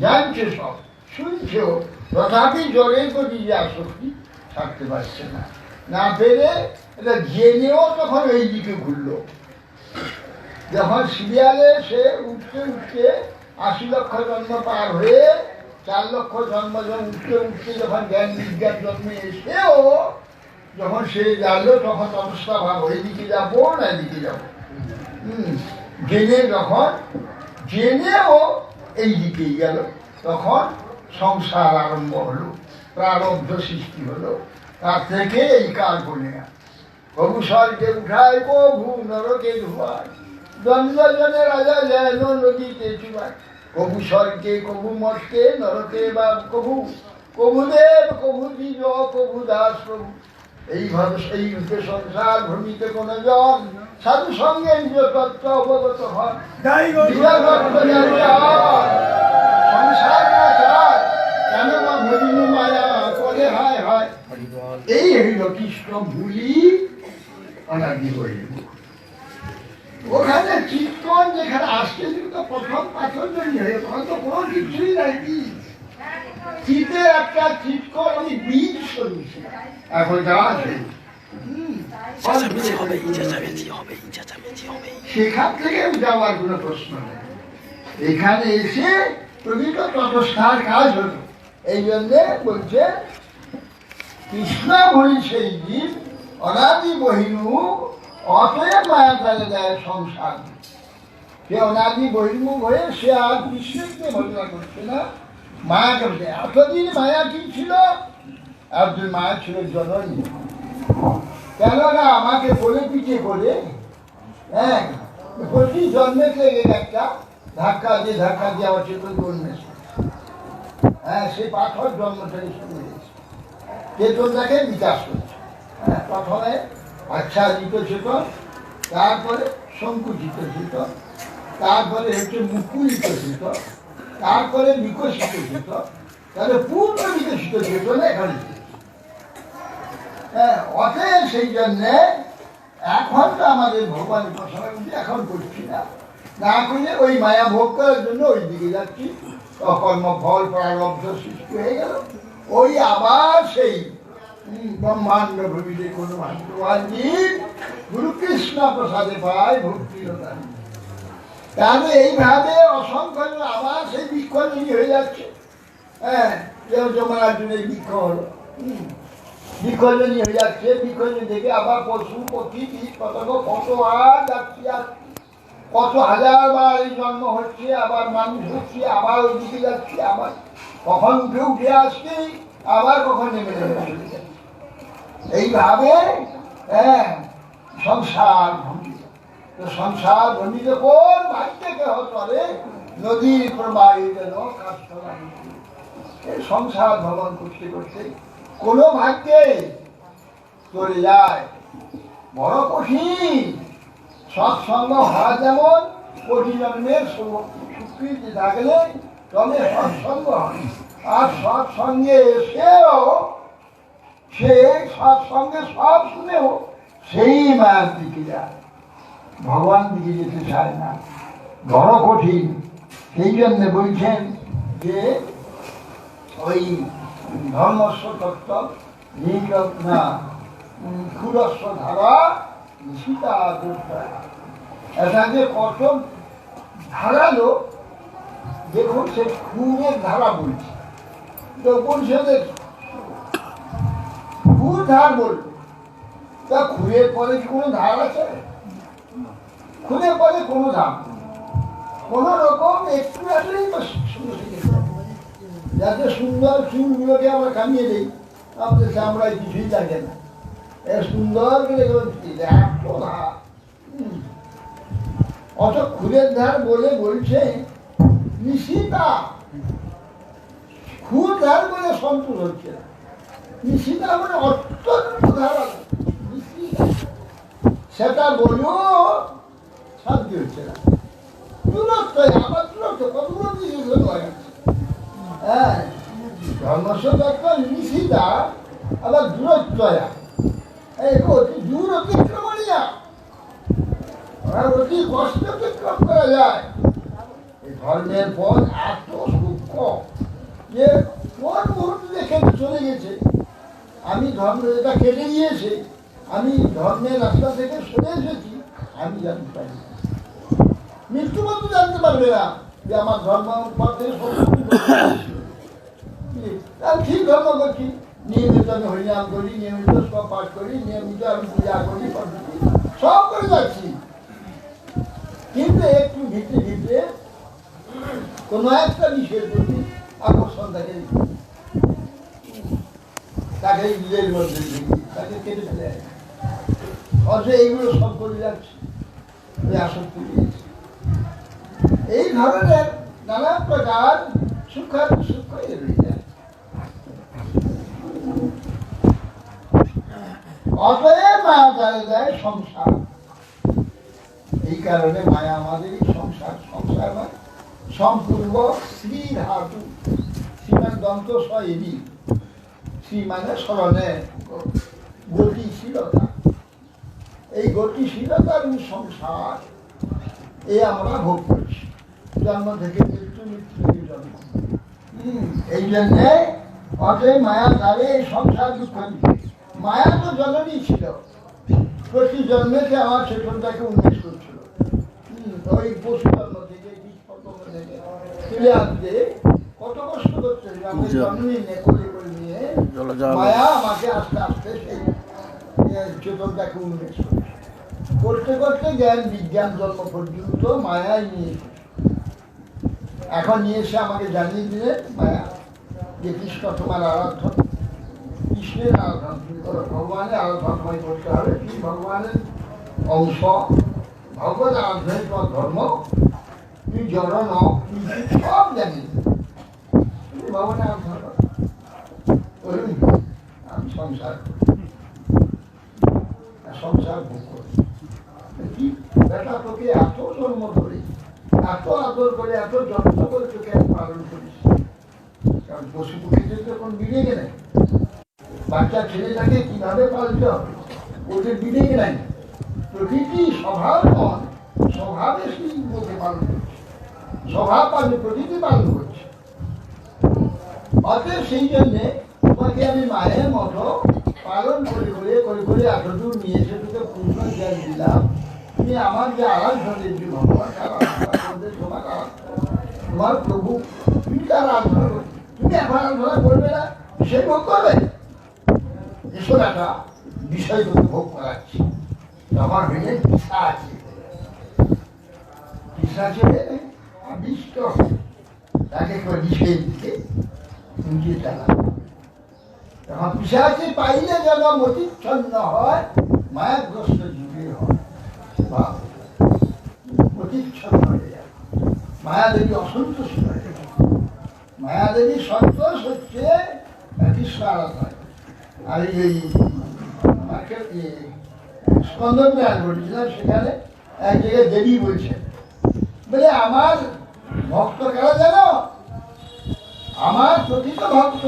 জানছে সব, শুনছেও, তথাপি জড়ের প্রতি যে আসক্তি ছাড়তে পারছে না, না পেরে এটা জেনেও তখন এই দিকে ঘুরলো। যখন সিরিয়ালে সে উঠতে উঠতে 80 লক্ষ জন্ম পার হয়ে 4 লক্ষ জন্ম উঠতে উঠতে যখন জ্ঞান বিজ্ঞান জন্মে এসেও যখন সে জানলো, তখন অবস্থা ভাব ওই দিকে যাবো না এদিকে যাবো, জেনে যখন জেনেও এই দিকেই গেল, তখন সংসার আরম্ভ হলো, প্রারব্ধ সৃষ্টি হলো, তার থেকে এই কাল বলে কবু স্বর্গে উঠায়, কবু নরকে ধোয়ায়, দ্বন্দ্বজনে রাজা যায় নদীতে চুবায়, কবু স্বর্গে কবু মর্তে নরকে বা কবু, কবু দেব কবু দ্বিজ কবু দাস প্রভু। এইভাবে সেই রূপে সংসার ভূমিতে কোন জন সাধু সঙ্গে নিজ তত্ত্ব অবগত হয়, সংসার না চায় কেন না ভরিনু মায়া করে, হায় হায়। এই হইল কৃষ্ণ ভুলি অনাদি বহির্মুখ। ওখানে চিৎকন যেখানে আসছে, কিন্তু প্রথম পাথর জন্য হয়ে তখন তো কোনো কিছুই নাই, চিতে একটা চিৎকন আমি বীজ সরিয়েছিলাম, এখন যাওয়া আছে সেখান থেকে যাওয়ার কোনো প্রশ্ন নেই। এখানে এসে প্রকৃত তটস্থার কাজ হলো। এই জন্যে বলছে কৃষ্ণ ভরি সেই জীব অনাদি বহির্মুখ অতএব মায়া তালে দেয় সংসার। সে অনাদি বহির্মুখ হয়ে সে আর কৃষ্ণকে ভজনা করছে না, মায়াকে বলছে। এতদিন মায়া কি ছিল? একজন মায়া ছিল জননী। কেননা আমাকে বলে পিঠে করে, হ্যাঁ, প্রতি জন্মে থেকে একটা ধাক্কা দিয়ে আমার চেতন জন্মেছে। হ্যাঁ, সেই পাথর জন্ম থেকে শুরু হয়েছে, চেতনটাকে বিকাশ করছে। হ্যাঁ, প্রথমে আচ্ছাদিত চেতন, তারপরে সংকুচিত চেতন, তারপরে হচ্ছে মুকুলিত চেতন, তারপরে বিকশিত চেতন, তাহলে পূর্ণ বিকশিত চেতন এখানে। হ্যাঁ, অতএব সেই জন্যে এখন তো আমাদের ভগবানের প্রশ্ন এখন করছি না, না করলে ওই মায়া ভোগ করার জন্য ওই দিকে যাচ্ছি। অকর্ম ফল প্রারব্ধ সৃষ্টি হয়ে গেল, ওই আবার সেই ব্রহ্মাণ্ড ভূমিতে কোনো ভাগ্যবান জীব গুরু কৃষ্ণ প্রসাদে পায় ভক্তিরতা। তাহলে এইভাবে অসংখ্য আবার সেই বৃক্ষজনী হয়ে যাচ্ছে। হ্যাঁ, যমুনার জন্য বৃক্ষ হলো, বৃক্ষজনী হয়ে যাচ্ছে। বৃক্ষজনী থেকে আবার পশু পক্ষী কীট পতঙ্গ কত আর যাচ্ছি, আর কত হাজার বার এই জন্ম হচ্ছে, আবার মানুষ হচ্ছে, আবার ওইদিকে যাচ্ছি, আবার কখন উঠে আসছি, আবার কখন নেমে চলে যাচ্ছে। এইভাবে হ্যাঁ সংসার ভ্রমিত। তো সংসার ভ্রমিত কোন ভাগ্যে কেহ চলে? নদীর প্রবাহিত এই সংসার ভ্রমণ করতে করতে কোনো ভাগ্যে চলে যায়, বড় কঠিন। সৎসঙ্গ হওয়া যেমন কোটি জন্মের স্বীকৃতি থাকলে তবে সৎসঙ্গ হয়, আর সৎসঙ্গে এসেও সে সৎসঙ্গে সব শুনেও সেই মায়ের দিকে যায়, ভগবান দিকে যেতে চায় না, বড় কঠিন। সেই জন্যে বলছেন যে ওই ধর্মস্ব তত্ত্ব না ক্ষুরস্ব ধারা সীতা এটা যে কত ধারালো, দেখুন সে খুনের ধারা বলছে। তো বলছে যে খুর ধার বলল, তা খুরের পরে কি কোনো ধার আছে? খুনের পরে কোনো ধার, কোন রকম একটু আসলেই তো সুন্দর শিখেছে। যাতে সুন্দর চুলগুলোকে আমরা কামিয়ে দিই, আমাদের চামড়ায় কিছুই লাগে না, সুন্দর করে অত খুরের ধার বলে বলছে নিশিতা। খুর ধার বলে সন্তোষ হচ্ছে না, নিশিতা মানে অত্যন্ত ধার আছে, সেটা বলেও শান্তি হচ্ছে না। দূরত্ব, আমার দূরত্ব কতগুলো দিয়েছে। হ্যাঁ, ধর্মস্ব তত্ত্ব নিশিতা, আবার দূরত্বয়া, অতি দূর অতিক্রমণীয়া, অতি কষ্ট অতিক্রম করা যায়। এই ধর্মের পথ এত সূক্ষ্ম যে কোন মুহূর্তে দেখে চলে গেছে, আমি ধর্ম এটা কেটে গিয়েছে, আমি ধর্মের রাস্তা থেকে সরে এসেছি, আমি জানতে পারি। মৃত্যু পর্যন্ত জানতে পারবে না যে আমার ধর্ম পথে ঠিক ধর্ম করছি, নিয়মিত আমি হরিনাম করি, নিয়মিত সব পাঠ করি, নিয়মিত আমি পূজা করি, সব করে যাচ্ছি, কিন্তু একটু ভিতরে ভিতরে কোনো একটা বিষয়ের প্রতি আকর্ষণ থাকে, তাকে নিজের মধ্যে তাকে কেটে ফেলে, অথচ এইগুলো সব করে যাচ্ছে, আসক্তি দিয়েছে। এই ধরনের নানা প্রকার সূক্ষ্ম সূক্ষ্ম রয়ে যায়। অতএব মায়া তালে দেয় সংসার। এই কারণে মায়া আমাদের সংসার, সংসার মানে সম্পূর্ণ শ্রী ধাতু, শ্রীমান দন্ত সহি, শ্রী মানে স্মরণে গতিশীলতা, এই গতিশীলতার সংসার এ আমরা ভোগ করছি জন্ম থেকে মৃত্যু, মৃত্যু থেকে জন্ম। এই জন্যে অতএব মায়া তালে এই সংসার দুঃখ দিচ্ছে। মায়া তো জননী ছিল, প্রতি জন্মেতে আমার চেতনটাকে উন্মেষ করছিল। ওই পশু জন্ম থেকে বীজ পতঙ্গ থেকে তুলে আনতে কত কষ্ট করতে হবে, আমি জন্মই করে করে নিয়ে মায়া আমাকে আস্তে আস্তে সেই চেতনটাকে উন্মেষ করতে করতে জ্ঞান বিজ্ঞান জন্ম পর্যন্ত মায়াই নিয়ে এখন নিয়ে এসে আমাকে জানিয়ে দিলেন মায়া যে কৃষ্ণ তোমার আরাধ্য, কৃষ্ণের আরাধনা তুমি করো, ভগবানের আরাধনা তোমায় করতে হবে, তুমি ভগবানের অংশ, ভগবান আরাধনায় তোমার ধর্ম, তুমি জড় নও, তুমি সব জানি, তুমি ভগবানের আরাধনা করো। আমি সংসার সংসার ভোগ করি, কি বেটা তোকে এত জন্ম ধরে এত আদর করে এত যত্ন করে তোকে আমি পালন করিস, কারণ পশু পক্ষীদের তো এখন বিবেকে নেই, বাচ্চা ছেলেটাকে কিভাবে পালতে হবে ওদের বিবেকে নাই, প্রকৃতি স্বভাব নয়, স্বভাবে সেই লোকে পালন করছে, স্বভাব পালন প্রকৃতি পালন করছে। অতএব সেই জন্যে তোমাকে আমি মায়ের মতো পালন করে করে করে করে এতদূর নিয়ে এসে তোকে পূর্ণ জ্ঞান দিলাম, তুমি আমার যে আরাধনা দেবী ভগবান তোমার তোমার প্রভু, তুমি তার আরাধনা করবে, তুমি এখন আরাধনা করবে না, সে ভোগ করবে। এসব একটা বিষয় তোকে ভোগ করাচ্ছি, আমার ভেঙে পিসা আছে, পিসা ছেড়ে আবিষ্ট তাকে বিষের দিকে উঁচিয়ে চালা, তখন পিসাকে পাইলে যেন মতিচ্ছন্ন হয়, মায়াগ্রস্ত যুগে হয়, মতিচ্ছন্ন হয়ে যায়, মায়াদেবী অসন্তুষ্ট হয়ে যায়। মায়াদেবী সন্তোষ হচ্ছে কৃষ্ণ আরাধনায়। আর এই স্কন্দন ঘটেছিলাম, সেখানে এক জায়গায় দেবী বলছেন, বলে আমার ভক্ত কারা জানো, আমার প্রকৃত ভক্ত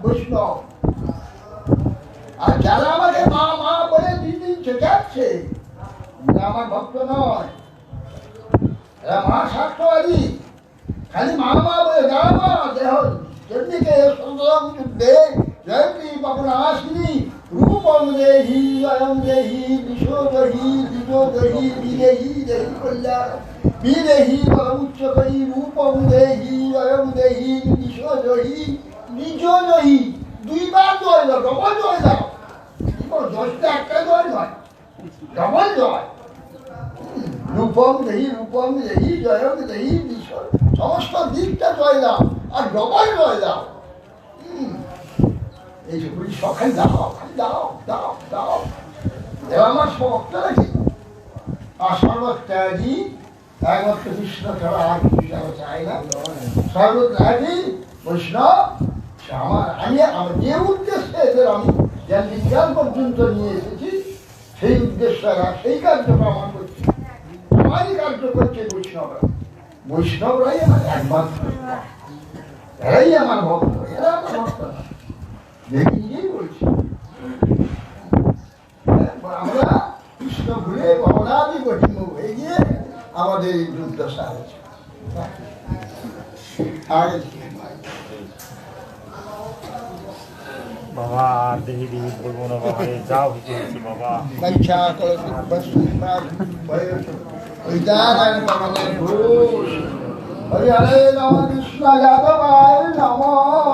বৈষ্ণব, আর যারা আমাকে মা মা বলে দিন দিন শেখাচ্ছে আমার ভক্ত নয়, এরা মা স্বার্থবাদী, খালি মা মা বলে যারা মা দেহ যেদিকে সুন্দরম যুদ্ধে জয়ন্তী বাবুনাশিনী রূপং দেহি জয়ং দেহি দিশো দহি দিশো দহি বিদেহি দেহি কল্যাণ বিদেহি পরমুচ্চ করি রূপং দেহি জয়ং দেহি দিশো দহি নিজ দহি, দুইবার জয় দাও, ডবল জয় দাও, দশটা একটা জয় নয়, ডবল জয়। রূপম দেহি জয়ং দেহি দিশো, সমস্ত দিকটা জয় দাও আর ডবল জয় দাও। এই যে বলি সকাল দাও, খালি দাও দাও দাও, এবার আমার ভক্ত নাকি আর সর্বত্যাগী, একমাত্র কৃষ্ণ ছাড়া আর কিছু চাই না, সর্বত্যাগী বৈষ্ণব আমার, আমি আমার যে উদ্দেশ্যে এদের আমি জ্ঞান বিজ্ঞান পর্যন্ত নিয়ে এসেছি, সেই উদ্দেশ্যরা সেই কার্যটা আমার করছে, সবারই কার্য করছে বৈষ্ণবরা, বৈষ্ণবরাই আমার একমাত্র, এরাই আমার ভক্ত, এরা আমার ভক্ত না, দেখি নিজেই বলছি। আমরা কৃষ্ণ ভুলে ভবনাদি কঠিন হয়ে গিয়ে আমাদের এই দুর্দশা হয়েছে। বাবা দেহি দেহি বলবো না বাবা, যা হচ্ছে বাবা। হরে হরে রাম কৃষ্ণ যাদবায় নমঃ।